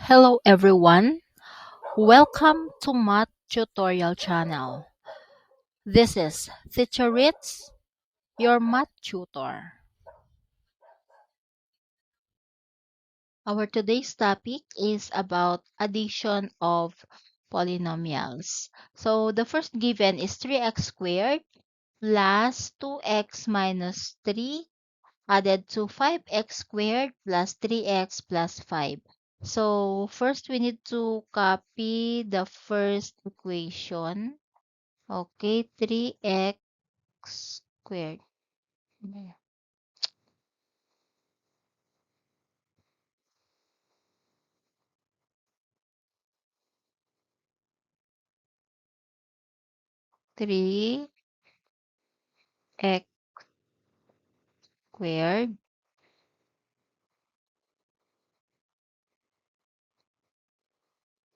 Hello everyone, welcome to Math Tutorial channel. This is Teacher Ritz, your math tutor. Our today's topic is about addition of polynomials. So the first given is 3x squared plus 2x minus 3 added to 5x squared plus 3x plus 5. So first we need to copy the first equation. Okay, 3x squared. 3x squared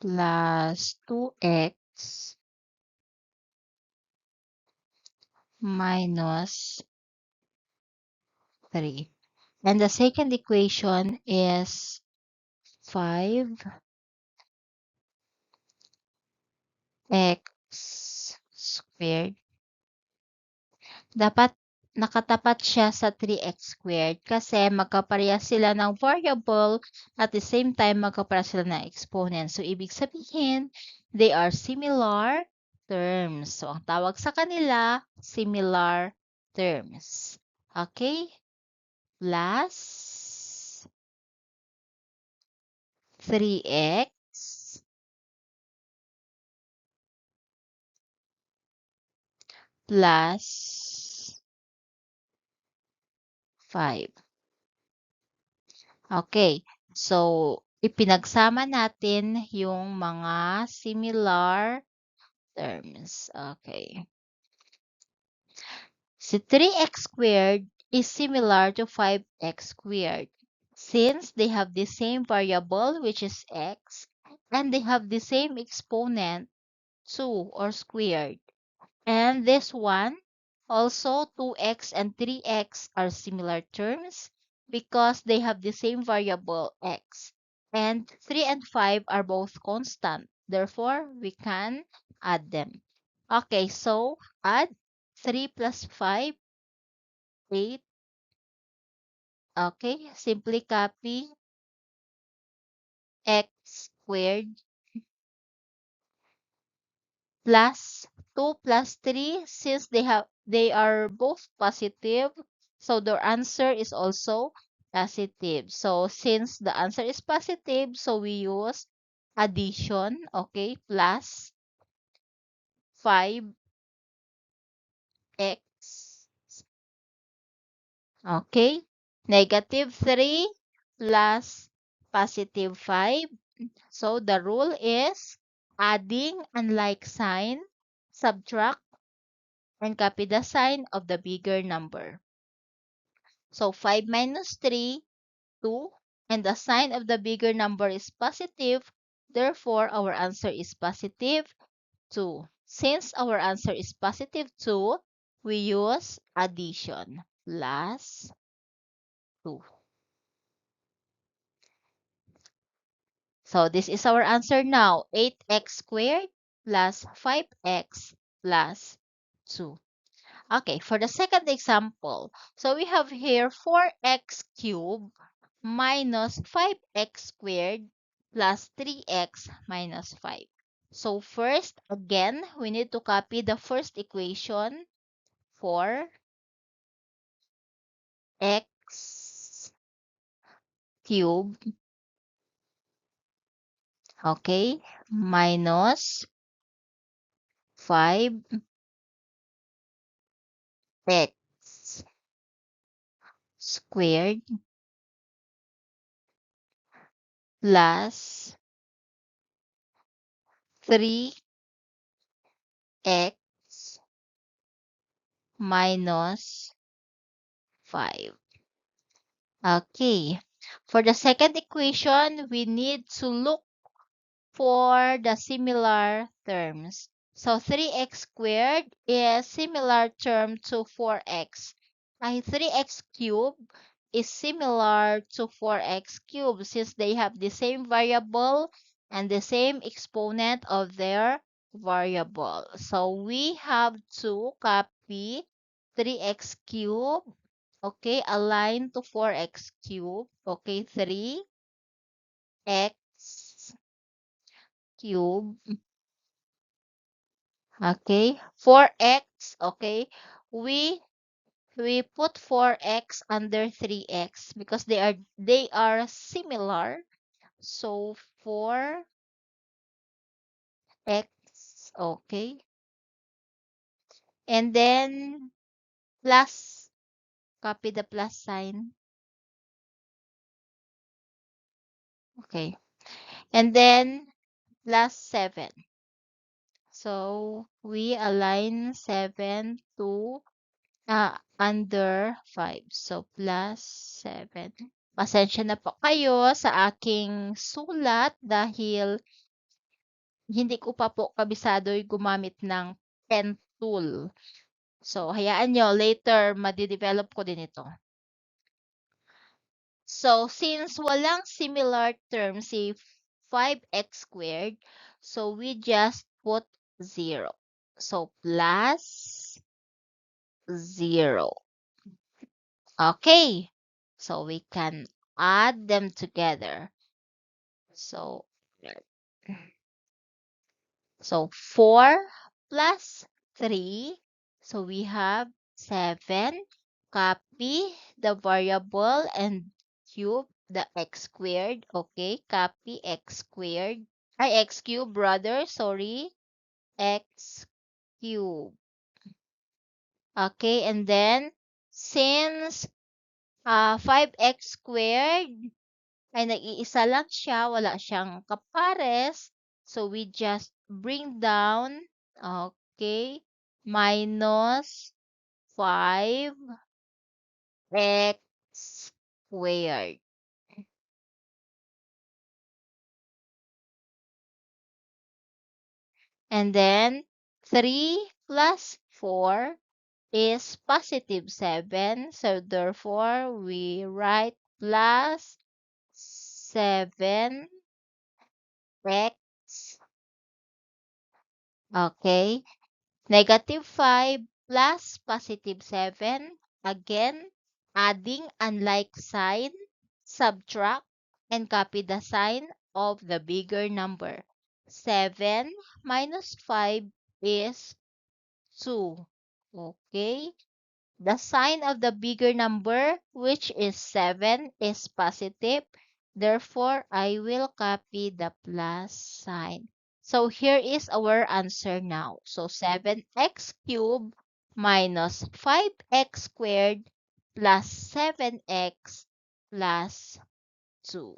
plus 2x minus 3. And the second equation is 5x squared. Dapat nakatapat siya sa 3x squared kasi magkaparehas sila ng variable at the same time magkaparehas sila ng exponent. So, ibig sabihin, they are similar terms. So, ang tawag sa kanila, similar terms. Okay? Plus 3x plus 5. Okay. So, ipinagsama natin yung mga similar terms. Okay. So, 3x squared is similar to 5x squared since they have the same variable, which is x, and they have the same exponent, 2 or squared. And this one, also 2x and 3x are similar terms because they have the same variable x. And 3 and 5 are both constant. Therefore, we can add them. Okay, so add 3 plus 5, 8. Okay, simply copy x squared plus 2 plus 3 since they are both positive, so their answer is also positive. So since the answer is positive, so we use addition, okay, plus 5x, okay, negative 3 plus positive 5. So the rule is adding unlike sign, subtract, and copy the sign of the bigger number. So 5 minus 3, 2, and the sign of the bigger number is positive. Therefore, our answer is positive 2. Since our answer is positive 2, we use addition plus 2. So this is our answer now, 8x squared plus 5x plus 2. Okay, for the second example, so we have here 4x cubed minus 5x squared plus 3x minus 5. So first, again, we need to copy the first equation, 4x cubed, okay, minus 5x squared plus 3x minus 5. Okay. For the second equation, we need to look for the similar terms. So 3x squared is similar term to 4x. 3x cubed is similar to 4x cubed since they have the same variable and the same exponent of their variable. So we have to copy 3x cubed, okay, align to 4x cubed, okay, 3x cubed, okay, 4x, okay, we we put 4x under 3x because they are similar. So 4x, okay. And then plus, copy the plus sign. Okay. And then plus 7. So we align 7 to under 5. So plus 7. Pasensya na po kayo sa aking sulat dahil hindi ko pa po kabisado yung gumamit ng pen tool. So, hayaan nyo, later, madidevelop ko din ito. So, since walang similar term si 5x squared, so we just put 0. So, plus 0. Okay. So, we can add them together. So, 4 plus 3. So we have 7. Copy the variable and cube the x squared. Okay, copy x squared. X cube, brother. Sorry. X cube. Okay, and then since 5x squared ay nag-iisa lang siya, wala siyang kapares. So, we just bring down, okay, minus 5x squared. And then, 3 plus 4 is positive 7. So, therefore, we write plus 7x. Okay. Negative 5 plus positive 7. Again, adding unlike sign, subtract, and copy the sign of the bigger number. 7 minus 5 is 2. Okay. The sign of the bigger number, which is 7, is positive. Therefore, I will copy the plus sign. So here is our answer now. So 7x cubed minus 5x squared plus 7x plus 2.